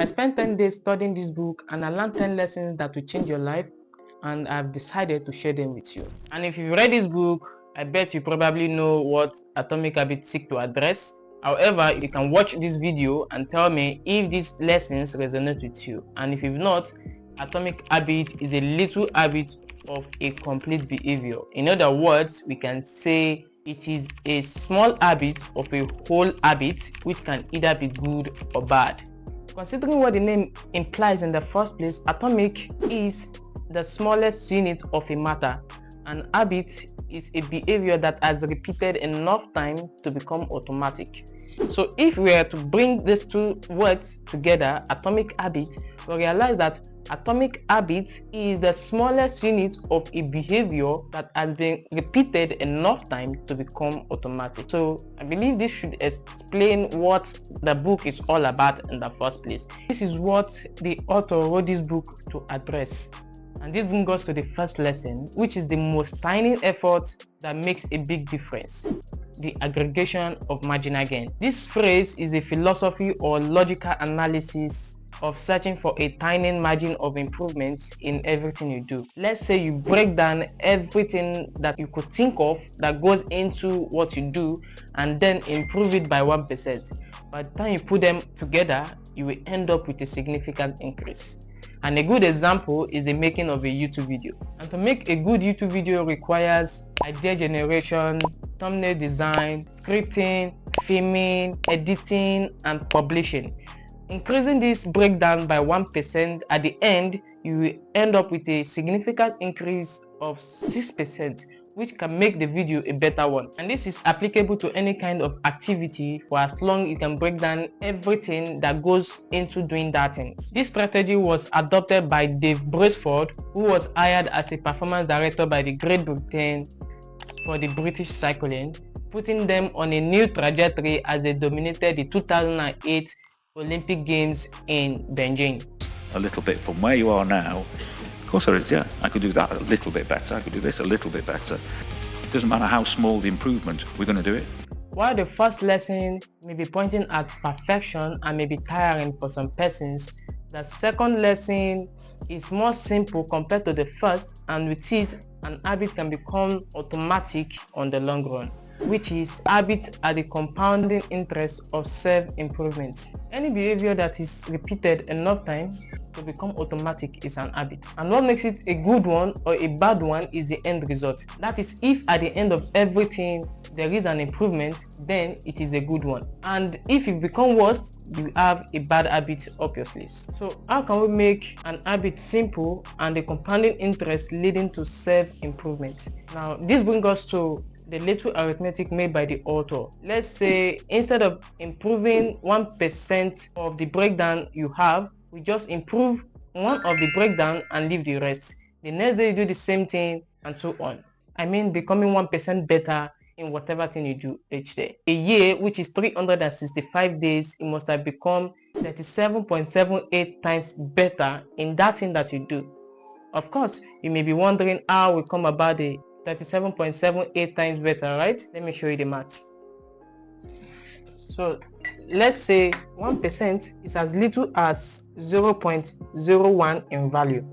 I spent 10 days studying this book and I learned 10 lessons that will change your life, and I've decided to share them with you. And if you've read this book, I bet you probably know what Atomic Habits seek to address. However, you can watch this video and tell me if these lessons resonate with you. And if you've not, Atomic Habit is a little habit of a complete behavior. In other words, we can say it is a small habit of a whole habit, which can either be good or bad. Considering what the name implies in the first place, atomic is the smallest unit of a matter. An habit is a behavior that has repeated enough time to become automatic. So if we were to bring these two words together, atomic habit, we realize that atomic habit is the smallest unit of a behavior that has been repeated enough time to become automatic. So I believe this should explain what the book is all about in the first place. This is what the author wrote this book to address. And this brings us to the first lesson, which is the most tiny effort that makes a big difference: the aggregation of marginal gain. This phrase is a philosophy or logical analysis of searching for a tiny margin of improvement in everything you do. Let's say you break down everything that you could think of that goes into what you do and then improve it by 1%. By the time you put them together, you will end up with a significant increase. And a good example is the making of a YouTube video. And to make a good YouTube video requires idea generation, thumbnail design, scripting, filming, editing, and publishing. Increasing this breakdown by 1%, at the end, you will end up with a significant increase of 6%, which can make the video a better one. And this is applicable to any kind of activity for as long you can break down everything that goes into doing that thing. This strategy was adopted by Dave Braceford, who was hired as a performance director by the Great Britain for the British cycling, putting them on a new trajectory as they dominated the 2008 Olympic Games in Beijing. A little bit from where you are now. Of course there is, yeah. I could do that a little bit better. I could do this a little bit better. It doesn't matter how small the improvement, we're going to do it. While the first lesson may be pointing at perfection and may be tiring for some persons, the second lesson is more simple compared to the first, and with it, an habit can become automatic on the long run, which is habits are the compounding interest of self-improvement. Any behavior that is repeated enough time to become automatic is an habit. And what makes it a good one or a bad one is the end result. That is, if at the end of everything there is an improvement, then it is a good one. And if it becomes worse, you have a bad habit obviously. So how can we make an habit simple and a compounding interest leading to self-improvement? Now this brings us to the little arithmetic made by the author. Let's say instead of improving 1% of the breakdown you have, we just improve one of the breakdown and leave the rest. The next day you do the same thing and so on. I mean becoming 1% better in whatever thing you do each day. A year, which is 365 days, you must have become 37.78 times better in that thing that you do. Of course, you may be wondering how we come about the 37.78 times better, right? Let me show you the math. So let's say 1% is as little as 0.01 in value.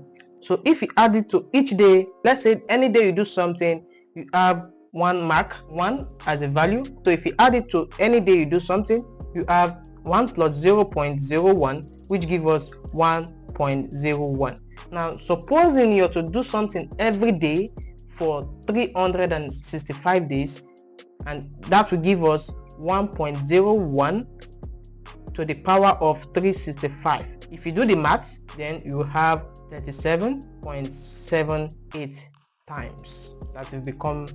So if you add it to each day, let's say any day you do something, you have 1 mark, 1 as a value. So if you add it to any day you do something, you have 1 plus 0.01, which gives us 1.01. Now supposing you're to do something every day for 365 days, and that will give us 1.01 to the power of 365. If you do the maths, then you have 37.78 times. That will become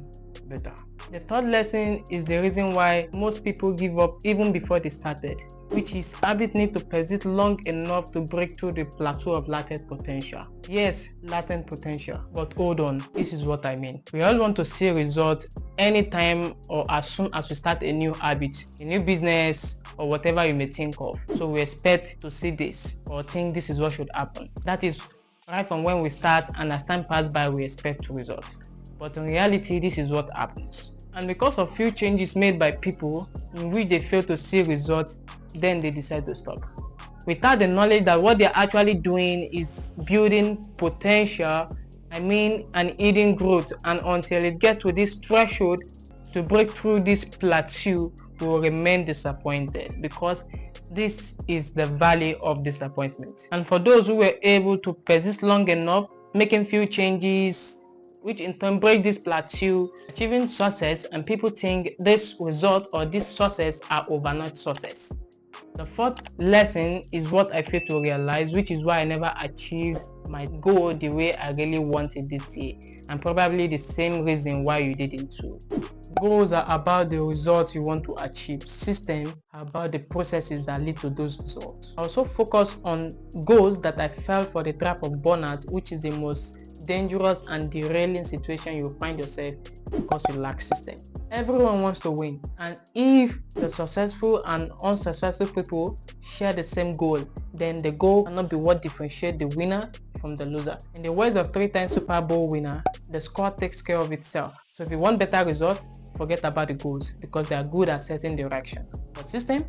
better. The third lesson is the reason why most people give up even before they started, which is habit need to persist long enough to break through the plateau of latent potential. Yes, latent potential, but hold on, this is what I mean. We all want to see results anytime or as soon as we start a new habit, a new business, or whatever you may think of. So we expect to see this or think this is what should happen. That is right from when we start, and as time passes by we expect results. But in reality, this is what happens. And because of few changes made by people in which they fail to see results, then they decide to stop. without the knowledge that what they're actually doing is building potential, and hidden growth, and until it gets to this threshold to break through this plateau, we will remain disappointed, because this is the valley of disappointment. And for those who were able to persist long enough, making few changes, which in turn break this plateau, achieving success, and people think this result or this success are overnight success. The fourth lesson is what I failed to realize, which is why I never achieved my goal the way I really wanted this year, and probably the same reason why you didn't too. Goals are about the results you want to achieve. Systems are about the processes that lead to those results. I also focus on goals that I fell for the trap of burnout, which is the most dangerous and derailing situation you will find yourself because you lack system. Everyone wants to win, and if the successful and unsuccessful people share the same goal, then the goal cannot be what differentiates the winner from the loser. In the words of 3-time Super Bowl winner, the score takes care of itself. So if you want better results, forget about the goals, because they are good at setting direction. But system,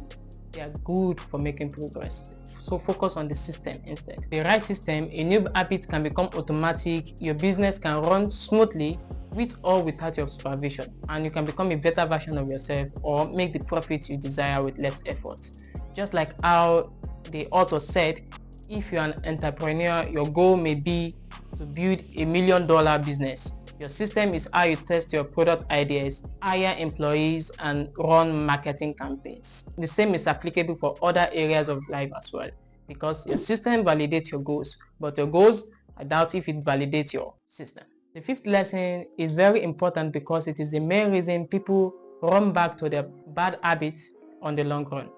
they are good for making progress. So focus on the system instead. The right system, a new habit can become automatic, your business can run smoothly with or without your supervision, and you can become a better version of yourself or make the profit you desire with less effort. Just like how the author said, if you're an entrepreneur, your goal may be to build $1 million business. Your system is how you test your product ideas, hire employees, and run marketing campaigns. The same is applicable for other areas of life as well, because your system validates your goals, but your goals, I doubt if it validates your system. The fifth lesson is very important because it is the main reason people run back to their bad habits on the long run.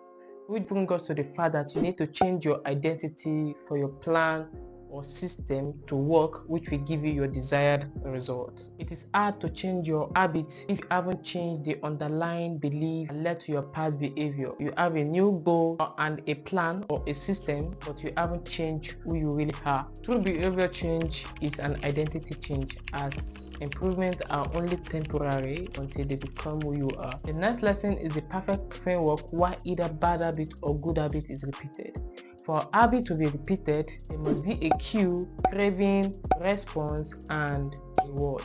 Which brings us to the fact that you need to change your identity for your plan or system to work, which will give you your desired result. It is hard to change your habits if you haven't changed the underlying belief that led to your past behavior. You have a new goal and a plan or a system, but you haven't changed who you really are. True behavior change is an identity change, as improvements are only temporary until they become who you are. The next lesson is the perfect framework why either bad habit or good habit is repeated. For a habit to be repeated, there must be a cue, craving, response, and reward.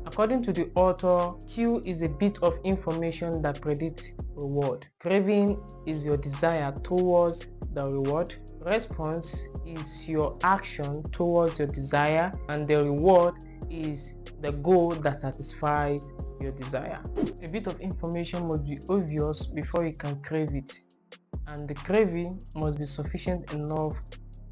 According to the author, cue is a bit of information that predicts reward. Craving is your desire towards the reward. Response is your action towards your desire, and the reward is the goal that satisfies your desire. A bit of information must be obvious before you can crave it, and the craving must be sufficient enough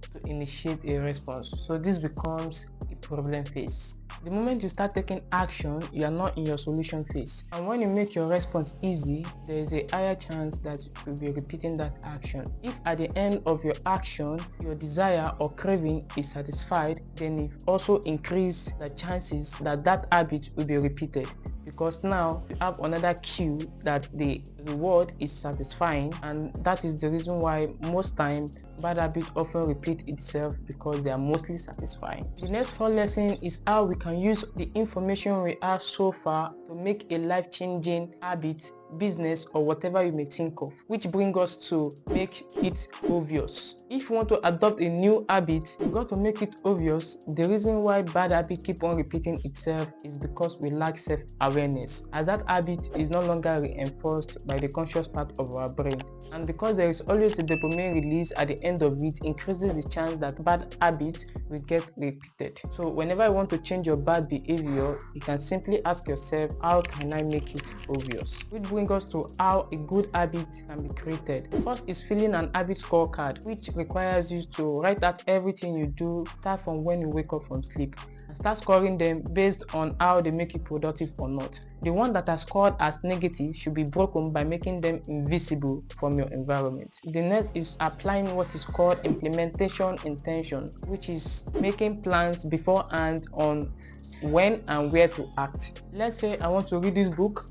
to initiate a response. So this becomes a problem phase. The moment you start taking action, you are not in your solution phase. And when you make your response easy, there is a higher chance that you will be repeating that action. If at the end of your action, your desire or craving is satisfied, then it also increases the chances that that habit will be repeated, because now you have another cue that the reward is satisfying, and that is the reason why most times bad habits often repeat itself, because they are mostly satisfying. The next 4 lesson is how we can use the information we have so far to make a life-changing habit, business, or whatever you may think of, which brings us to make it obvious. If you want to adopt a new habit, you got to make it obvious. The reason why bad habits keep on repeating itself is because we lack self-awareness, as that habit is no longer reinforced by the conscious part of our brain, and because there is always a dopamine release at the end of it, increases the chance that bad habits will get repeated. So whenever you want to change your bad behavior, you can simply ask yourself, how can I make it obvious? Which brings us to how a good habit can be created. First is filling an habit scorecard, which requires you to write out everything you do, start from when you wake up from sleep, and start scoring them based on how they make you productive or not. The one that are scored as negative should be broken by making them invisible from your environment. The next is applying what is called implementation intention, which is making plans beforehand on when and where to act. Let's say I want to read this book,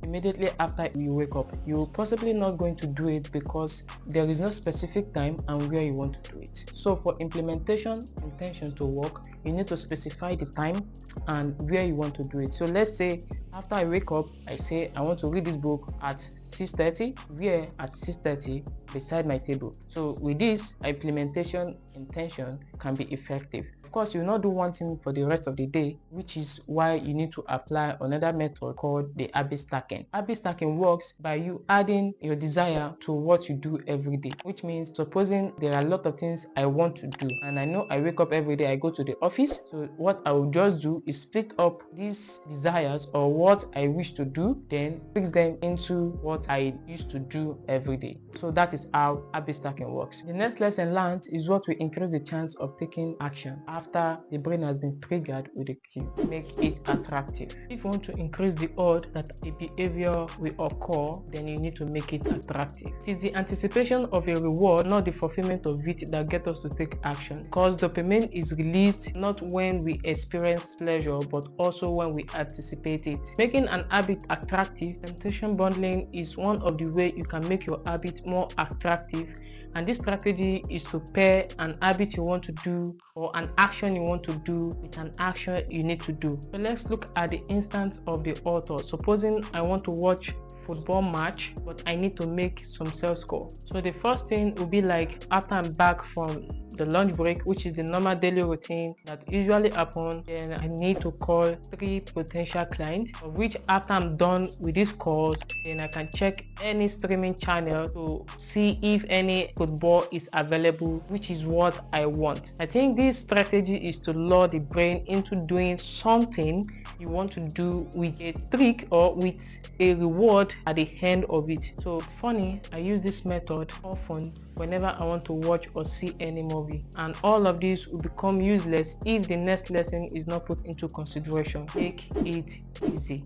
immediately after you wake up. You're possibly not going to do it because there is no specific time and where you want to do it. So for implementation intention to work, you need to specify the time and where you want to do it. So let's say after I wake up, I say I want to read this book at 6:30, where at 6:30 beside my table. So with this, implementation intention can be effective. Of course, you will not do one thing for the rest of the day, which is why you need to apply another method called the habit stacking. Habit stacking works by you adding your desire to what you do every day, which means supposing there are a lot of things I want to do and I know I wake up every day, I go to the office. So what I will just do is split up these desires or what I wish to do, then fix them into what I used to do every day. So that is how habit stacking works. The next lesson learned is what will increase the chance of taking action after the brain has been triggered with a cue. Make it attractive. If you want to increase the odds that a behavior will occur, then you need to make it attractive. It is the anticipation of a reward, not the fulfillment of it, that gets us to take action. Because dopamine is released not when we experience pleasure, but also when we anticipate it. Making an habit attractive, temptation bundling is one of the ways you can make your habit more attractive, and this strategy is to pair an habit you want to do or an action you want to do with an action you need to do. So let's look at the instance of the author. Supposing I want to watch football match, but I need to make some sales call. So the first thing will be like after I'm back from the lunch break, which is the normal daily routine that usually happens, then I need to call 3 potential clients, of which after I'm done with this calls, then I can check any streaming channel to see if any football is available, which is what I want. I think this strategy is to lure the brain into doing something you want to do with a trick or with a reward at the end of it. So it's funny, I use this method often whenever I want to watch or see any movie, and all of this will become useless if the next lesson is not put into consideration. Make it easy.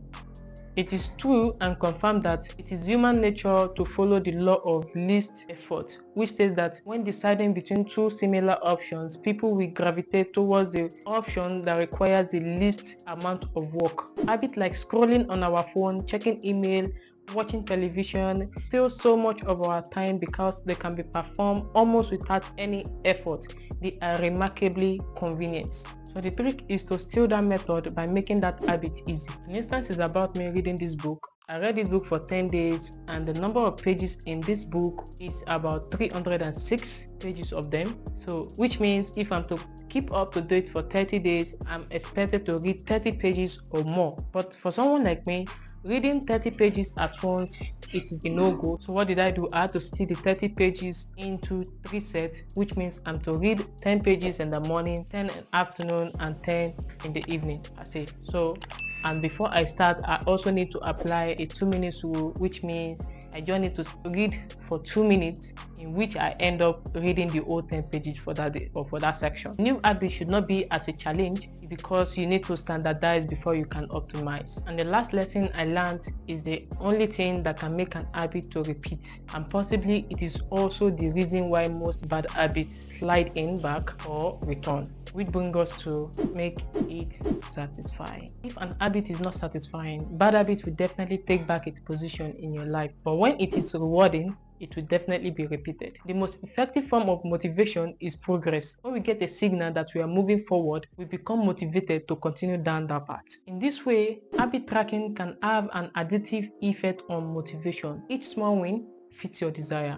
It is true and confirmed that it is human nature to follow the law of least effort, which states that when deciding between two similar options, people will gravitate towards the option that requires the least amount of work. Habits like scrolling on our phone, checking email, watching television steal so much of our time because they can be performed almost without any effort. They are remarkably convenient. So the trick is to steal that method by making that habit easy. An instance is about me reading this book. I read this book for 10 days and the number of pages in this book is about 306 pages of them. So which means if I'm to keep up to date for 30 days, I'm expected to read 30 pages or more. But for someone like me, reading 30 pages at once, it is a no-go. So what did I do? I had to split the 30 pages into 3 sets, which means I'm to read 10 pages in the morning, 10 in the afternoon, and 10 in the evening. That's it. So, and before I start, I also need to apply a 2-minute rule, which means I just need to read for 2 minutes, in which I end up reading the whole 10 pages for that day or for that section. New habit should not be as a challenge because you need to standardize before you can optimize. And the last lesson I learned is the only thing that can make an habit to repeat, and possibly it is also the reason why most bad habits slide in back or return, which brings us to make it satisfying. If an habit is not satisfying, bad habit will definitely take back its position in your life, but when it is rewarding, it will definitely be repeated. The most effective form of motivation is progress. When we get a signal that we are moving forward, we become motivated to continue down that path. In this way, habit tracking can have an additive effect on motivation. Each small win fits your desire.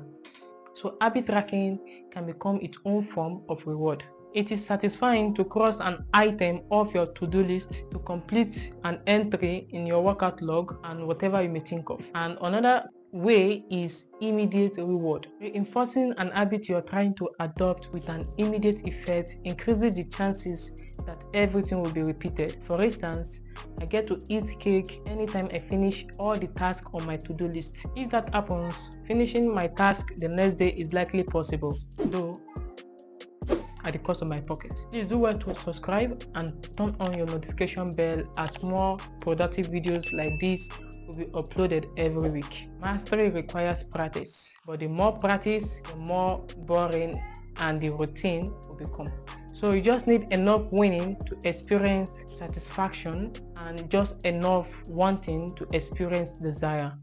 So habit tracking can become its own form of reward. It is satisfying to cross an item off your to-do list, to complete an entry in your workout log, and whatever you may think of. And another way is immediate reward. Reinforcing an habit you are trying to adopt with an immediate effect increases the chances that everything will be repeated. For instance, I get to eat cake anytime I finish all the tasks on my to-do list. If that happens, finishing my task the next day is likely possible, though at the cost of my pocket. Please do well to subscribe and turn on your notification bell as more productive videos like this will be uploaded every week. Mastery requires practice, but the more practice, the more boring and the routine will become. So you just need enough winning to experience satisfaction and just enough wanting to experience desire.